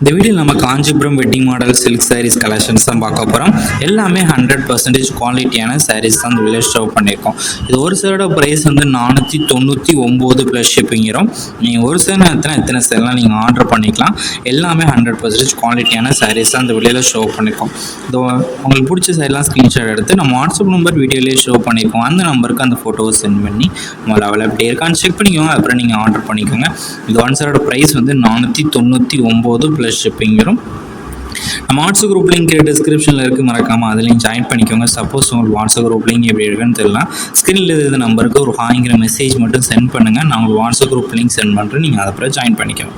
இந்த வீடியோவில் நம்ம Kanchipuram wedding model silk saris collections தான் பார்க்க போகிறோம். எல்லாமே 100% குவாலிட்டியான சாரீஸ் தான் இந்த வீடியோ ஷோ பண்ணியிருக்கோம். இது ஒரு சேரோட ப்ரைஸ் வந்து 499 ப்ளஸ் ஷிப்பிங்கிறோம். நீங்கள் ஒரு சேர் நேரத்தில் எத்தனை சேரெலாம் நீங்கள் ஆர்டர் பண்ணிக்கலாம். எல்லாமே 100% குவாலிட்டியான சாரீஸ் தான் இந்த வீடியோவில் ஷோ பண்ணியிருக்கோம். இது உங்களுக்கு பிடிச்ச சாரீலாம் ஸ்க்ரீன்ஷாட் எடுத்து நம்ம வாட்ஸ்அப் நம்பர் வீடியோலேயே ஷோ பண்ணியிருக்கோம். அந்த நம்பருக்கு அந்த ஃபோட்டோவை சென்ட் பண்ணி உங்களை அவைலபிலிட்டி இருக்கான்னு செக் பண்ணிக்கோங்க. அப்புறம் நீங்கள் ஆர்டர் பண்ணிக்கோங்க. இது ஒன் சேரோட ப்ரைஸ் வந்து 499 ப்ளஸ் ஷிப்பிங் வரும். நம்ம வாட்ஸ்அப் குரூப் லிங்க் டிஸ்கிரிப்ஷனில் இருக்குது, மறக்காமல் அதுலேயும் ஜாயின் பண்ணிக்கோங்க. சப்போஸ் உங்களுக்கு வாட்ஸ்அப் குரூப் லிங்க் எப்படி இருக்குன்னு தெரியல, ஸ்க்ரீனில் இருந்த நம்பருக்கு ஒரு ஹாய்ங்கிற மெசேஜ் மட்டும் சென்ட் பண்ணுங்கள். நான் உங்களுக்கு வாட்ஸ்அப் குரூப் லிங்க் சென்ட் பண்ணுறேன், நீங்கள் அதை அப்புறம் ஜாயின் பண்ணிக்கோங்க.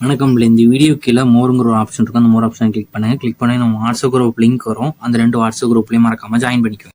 வணக்கம். இந்த வீடியோ கீழே மோருங்கிற ஒரு ஆப்ஷன் இருக்கும். அந்த மோர் ஆப்ஷன் கிளிக் பண்ணுங்கள். கிளிக் பண்ணி நம்ம வாட்ஸ்அப் குரூப் லிங்க் வரும். அந்த 2 வாட்ஸ்அப் குரூப்லேயும் மறக்காமல் ஜாயின் பண்ணிக்கோங்க.